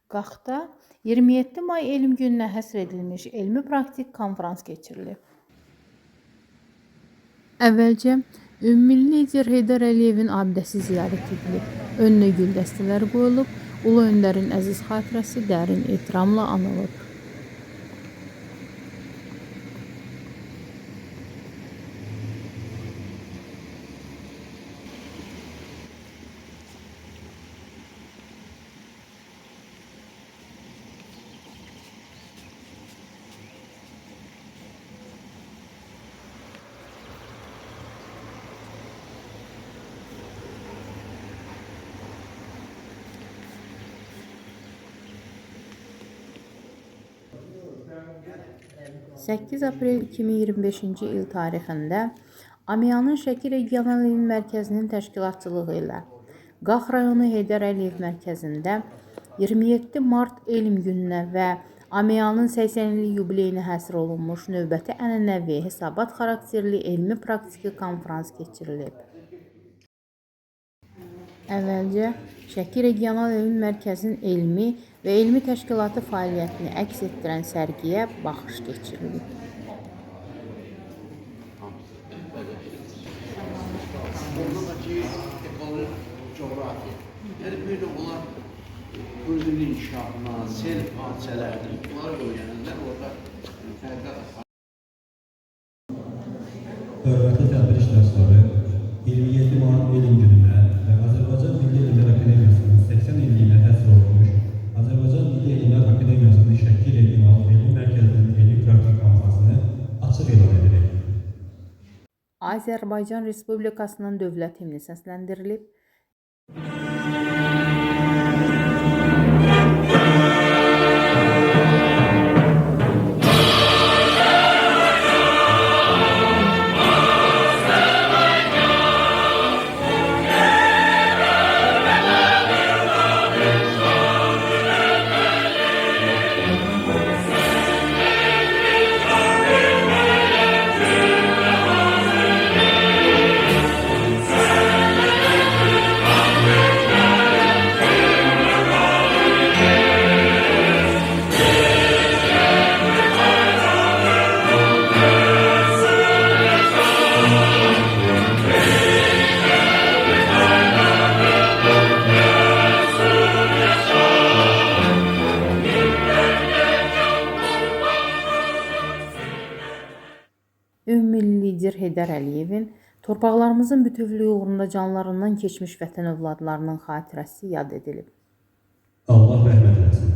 Qaxda 27 may Elm Gününə həsr edilmiş elmi praktik konfrans keçirilib. Əvvəlcə ümummilli lider Heydər Əliyevin abidəsi ziyarət edilib, önünə gül dəstələri qoyulub, Ulu Öndərin əziz xatirəsi dərin ehtiramla anılıb. 8 aprel 2025-ci il tarixində AMİA'nın Şəki Regional İlm Mərkəzinin təşkilatçılığı ilə Qax rayonu Heydər Əliyev mərkəzində 27 mart Elm Gününə və AMİA'nın 80 illik yubileyinə həsr olunmuş növbəti ənənəvi hesabat xarakterli elmi praktiki konfrans keçirilib. Əvvəlcə Şəki Regional İlm Mərkəzinin elmi və elmi təşkilatı fəaliyyətini əks etdirən sərgiyə baxış keçirilib. Oradakı ekoloji coğrafiya, yəni bir də onlar özünün inşaatına, sel hadisələrini bunları öyrənənlər orada fərqə. Hörmətli tədbir iştirakçıları, 27 Mart Elm Gününə və Azərbaycan Milli Elmlər Akademiyasının 80 illiyinə həsr olunmuş Azərbaycan Milli Elmlər Akademiyasının Şəki Regional Elm Mərkəzinin elmi praktik konfransını açıq elan edirik. Azərbaycan Respublikasının dövlət himni səsləndirilib. Ümummilli lider Heydər Əliyevin torpaqlarımızın bütövlüyü uğrunda canlarından keçmiş vətən övladlarının xatirəsi yad edilib. Allah rəhmət eləsin.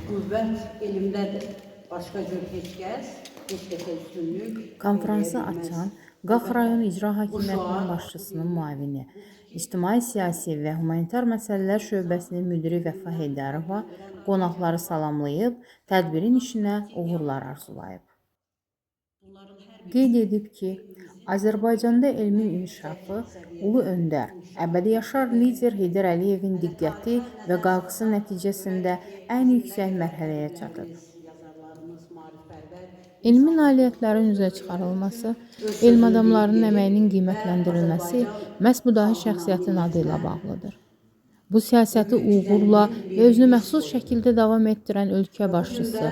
Qüvvət elmdədir. Başqa cür heç kəsə üstünlük. Konfransı açan Qax rayon İcra Hakimiyyətinin başçısının müavini, İctimai Siyasi və Humanitar Məsələlər şöbəsinin müdiri Vəfa Heydərova qonaqları salamlayıb, tədbirin işinə uğurlar arzulayıb. Qeyd edib ki, Azərbaycanda elmin inkişafı Ulu Öndər, əbədi yaşar lider Heydər Əliyevin diqqəti və qayğısı nəticəsində ən yüksək mərhələyə çatıb. Elmi nailiyyətlərin üzə çıxarılması, elm adamlarının əməyinin qiymətləndirilməsi məhz bu dahi şəxsiyyətin adı ilə bağlıdır. Bu siyasəti uğurla və özünü məxsus şəkildə davam etdirən ölkə başçısı,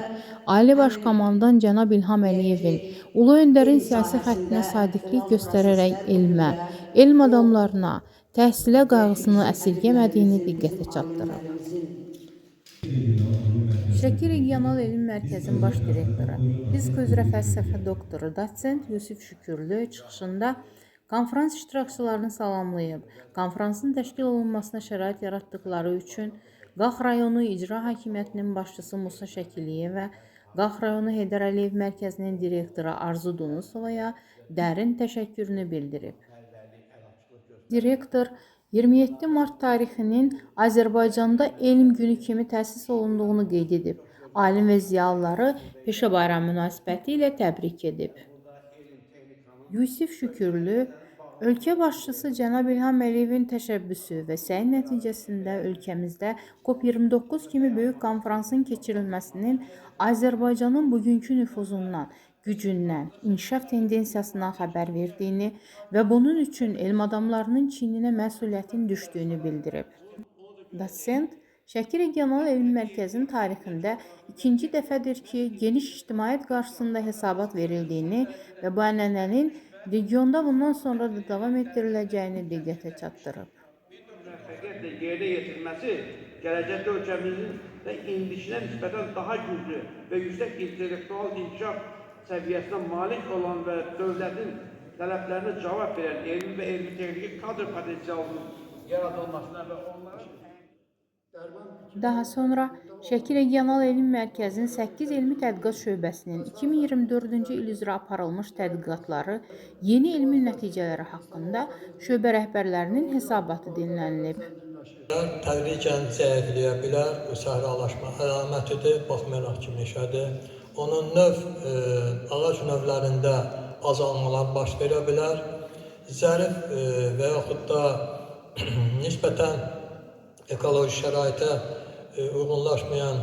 Ali Baş Komandan cənab İlham Əliyevin Ulu Öndərin siyasi xəttinə sadiqlik göstərərək elmə, elm adamlarına, təhsilə qayğısını əsirgəmədiyini diqqətə çatdırır. Şəki Regional Elm Mərkəzinin baş direktoru, fizika üzrə fəlsəfə doktoru, dosent Yusif Şükürlü çıxışında konfrans iştirakçılarını salamlayıb, konfransın təşkil olunmasına şərait yaratdıqları üçün Qax rayonu İcra Hakimiyyətinin başçısı Musa Şəkiliyevə, Qax rayonu Heydər Əliyev Mərkəzinin direktoru Arzu Dunusovaya dərin təşəkkürünü bildirib. Direktor 27 mart tarixinin Azərbaycanda Elm Günü kimi təsis olunduğunu qeyd edib, alim və ziyalıları peşə bayramı münasibəti ilə təbrik edib. Yusif Şükürlü, ölkə başçısı cənab İlham Əliyevin təşəbbüsü və səy nəticəsində ölkəmizdə COP29 kimi böyük konfransın keçirilməsinin Azərbaycanın bugünkü nüfuzundan, gücündən, inkişaf tendensiyasından xəbər verdiyini və bunun üçün elm adamlarının çiyninə məsuliyyətin düşdüyünü bildirib. Dosent Şəki Regional Elm Mərkəzinin tarixində ikinci dəfədir ki, geniş ictimaiyyət qarşısında hesabat verildiyini və bu ənənənin regionda bundan sonra da davam etdiriləcəyini diqqətə çatdırıb. Müvəffəqiyyətlə yerinə yetirməsi gələcəkdə ölkəmizin də indikinə nisbətən daha güclü və yüksək intellektual inkişaf səviyyəsinə malik olan və dövlətin tələblərinə cavab verən elmi və elmi-texniki kadr potensialının yaradılmasına və onlara Daha sonra Şəki Regional Elm Mərkəzinin 8 elmi tədqiqat şöbəsinin 2024-cü il üzrə aparılmış tədqiqatları, yeni elmi nəticələri haqqında şöbə rəhbərlərinin hesabatı dinlənilib. Tədricən zəifləyə bilər, bu səhralaşma əlamətidir, baxmayaraq ki, meşədir. Onun ağac növlərində azalmalar baş verə bilər. Zərif və yaxud da nisbətən ekoloji şəraitə uyğunlaşmayan,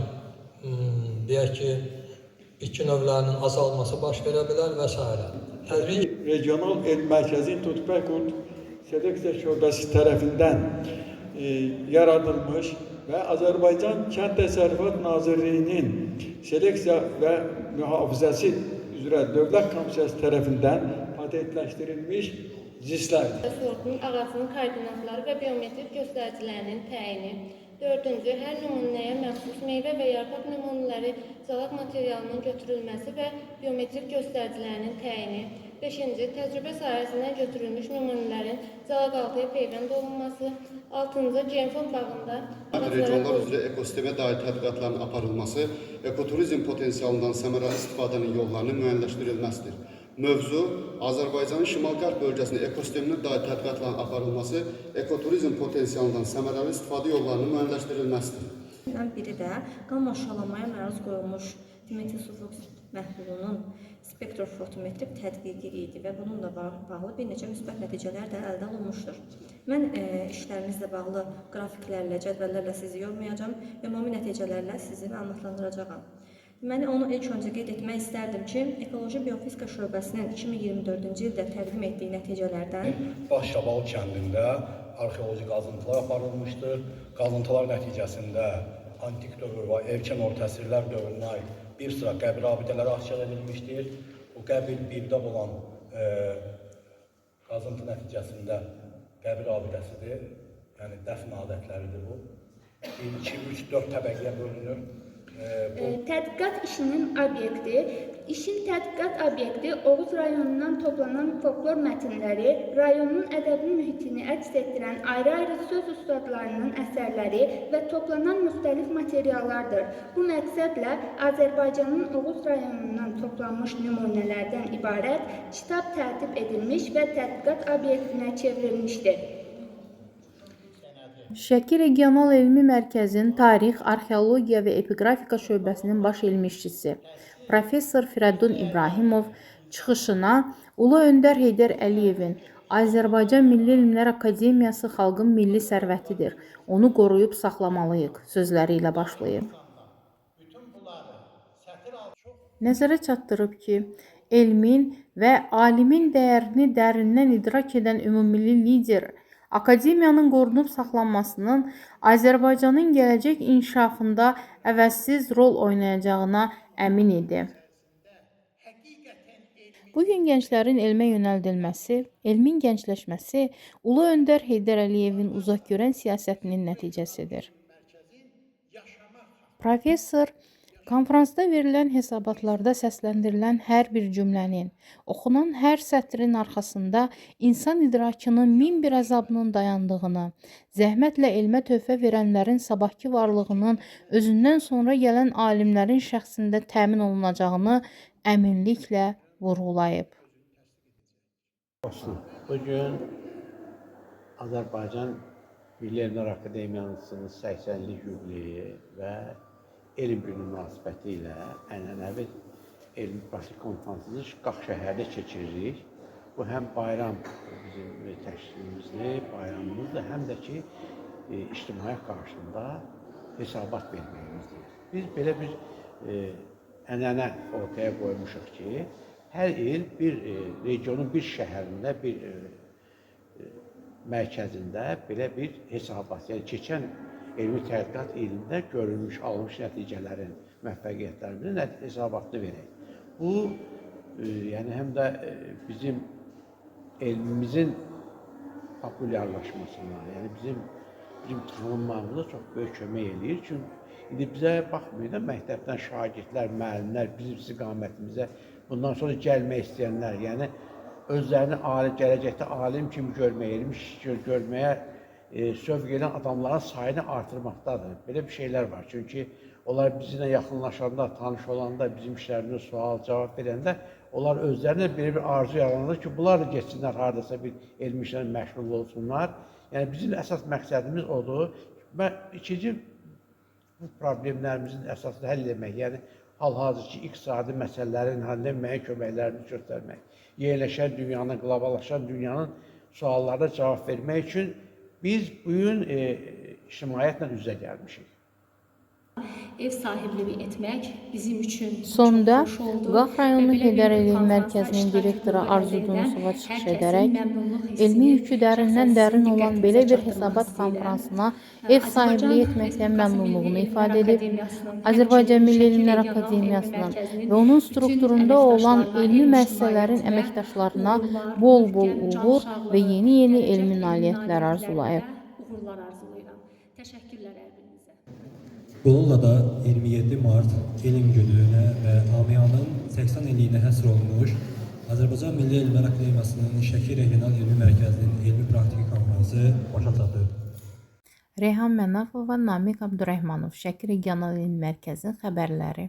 deyək ki, bitki növlərinin azalması baş verə bilər və s. Regional Elm Mərkəzi Tutpay Qurd Seleksiya Şöbəsi tərəfindən yaradılmış və Azərbaycan Kənd Təsərrüfat Nazirliyinin Seleksiya və Mühafizəsi üzrə Dövlət Komissiyası tərəfindən patentləşdirilmiş cinslərdir. Sortun ağacının koordinatları və biometrik göstəricilərinin təyini. 4-cü, hər nümunəyə məxsus meyvə və yarpaq nümunələri zalaq materialının götürülməsi və biometrik göstəricilərinin təyini. 5-ci, təcrübə sahəsindən götürülmüş nümunələrin zalaq altıya peyvənd olunması. 6-cı, Genfond bağında regionlar üzrə ekosistemə dair tədqiqatların aparılması, ekoturizm potensialından səmərəli istifadənin yollarının müəyyənləşdirilməsidir. Mövzu Azərbaycanın şimal-qərb bölgəsində ekosisteminə dair tədqiqatların aparılması, ekoturizm potensialından səmərəli istifadə yollarının müəyyənləşdirilməsidir. Biri də qan maşalamaya məruz qoyulmuş dimetil sulfoks məhlulunun spektrofotometrik tədqiqi idi və bununla bağlı bir neçə müsbət nəticələr də əldə olunmuşdur. Mən işlərimizlə bağlı qrafiklərlə, cədvəllərlə sizi yormayacağam, ümumi nəticələrlə sizi məlumatlandıracağam. Mən onu ilk öncə qeyd etmək istərdim ki, Ekoloji Biofizika Şöbəsinin 2024-cü ildə təqdim etdiyi nəticələrdən Başşabal kəndində arxeoloji qazıntılar aparılmışdır. Qazıntılar nəticəsində antik dövr və erkən orta əsrlər dövrünə aid bir sıra qəbir abidələri aşkar edilmişdir. Bu qəbir 1-də olan qazıntı nəticəsində qəbir abidəsidir, yəni dəfn adətləridir bu. 1, 2, 3, 4 təbəqəyə bölünür. Tədqiqat işinin obyekti. İşin tədqiqat obyekti Oğuz rayonundan toplanan folklor mətnləri, rayonun ədəbi mühitini əks etdirən ayrı-ayrı söz ustadlarının əsərləri və toplanan müxtəlif materiallardır. Bu məqsədlə Azərbaycanın Oğuz rayonundan toplanmış nümunələrdən ibarət kitab tərtib edilmiş və tədqiqat obyektinə çevrilmişdir. Şəki Regional Elmi Mərkəzinin Tarix, Arxeologiya və Epiqrafika şöbəsinin baş elmi işçisi Professor Firadun İbrahimov çıxışına Ulu Öndər Heydər Əliyevin Azərbaycan Milli Elmlər Akademiyası xalqın milli sərvətidir, onu qoruyub saxlamalıyıq sözləri ilə başlayıb. Nəzərə çatdırıb ki, elmin və alimin dəyərini dərindən idrak edən ümumilli lider Akademiyanın qorunub saxlanmasının Azərbaycanın gələcək inkişafında əvəzsiz rol oynayacağına əmin idi. Bugün gənclərin elmə yönəldilməsi, elmin gəncləşməsi Ulu Öndər Heydər Əliyevin uzaqgörən siyasətinin nəticəsidir. Professor konfransda verilən hesabatlarda səsləndirilən hər bir cümlənin, oxunan hər sətrin arxasında insan idrakının min bir əzabının dayandığını, zəhmətlə elmə töhfə verənlərin sabahki varlığının özündən sonra gələn alimlərin şəxsində təmin olunacağını əminliklə vurğulayıb. Bugün Azərbaycan Milli Elmlər Akademiyasının 80-lik yubileyi və elm günü münasibəti ilə ənənəvi elmi pratik konferansını Şırnaq şəhərdə keçiririk. Bu həm bayram bizim təşkilimizdir, bayramımızdır, həm də ki, ictimaiyyət qarşısında hesabat verməyimizdir. Biz belə bir ənənə ortaya qoymuşuq ki, hər il bir regionun bir şəhərində, bir mərkəzində belə bir hesabat, yəni keçən elmi tədqiqat ilində görülmüş, alınmış nəticələrin, müvəffəqiyyətlərimizin hesabatını verək. Bu, yəni həm də bizim elmimizin populyarlaşmasına, yəni bizim tanınmağımıza çox böyük kömək eləyir. Çünki indi bizə baxmayın da məktəbdən şagirdlər, müəllimlər bizim istiqamətimizə bundan sonra gəlmək istəyənlər, yəni özlərini gələcəkdə alim kimi görməyə, elmi görməyə sövq edən adamların sayını artırmaqdadır. Belə bir şeylər var. Çünki onlar bizimlə yaxınlaşanda, tanış olanda, bizim işlərimizə sual, cavab verəndə onlar özlərində belə bir arzu yaranır ki, bunlar da geçsinlər haradasa bir elmi işlərlə məşğul olsunlar. Yəni bizim əsas məqsədimiz odur. Və ikinci bu problemlərimizin əsasını həll etmək, yəni hal-hazırki iqtisadi məsələlərin həll etməyə köməklərimizi göstərmək, yerləşən dünyanın, qloballaşan dünyanın suallarına cavab vermək üçün biz bu gün ictimaiyyətlə üzə gəlmişik. Ev sahibliyi etmək bizim üçün Sonda çox xoş oldu. Qax rayonu Və belə Heydər bir Əliyev konfransda Mərkəzinin iştirak direktoru etdikdə Arzu Dunusova çıxış hər kəsin edərək məmnunluq hissini elmi yükü dərindən dərin şəxsən olan sizin belə bir diqqətinizə hesabat çatdırmaq konfransına istəyirəm. ev sahibliyi etməkdən məmnunluğunu ifadə edib, Azərbaycan Milli Elmlər Akademiyasının və onun strukturunda olan elmi müəssisələrin əməkdaşlarına bol-bol uğur və yeni elmi nailiyyətlər arzulayıb. Uğurlar arzulayıram. Təşəkkürlər hər birinizə. Bununla da 27 Mart Elm Günü'ne ve AMİA'nın 80 illiyinə həsr olunmuş Azərbaycan Milli Elmlər Akademiyasının Şəki Regional Elmi Mərkəzinin elmi praktiki konfransı başa çatdı. Reyhan Mənafova, Namiq Abdurrahmanov, Şəki Regional Elm Mərkəzinin xəbərləri.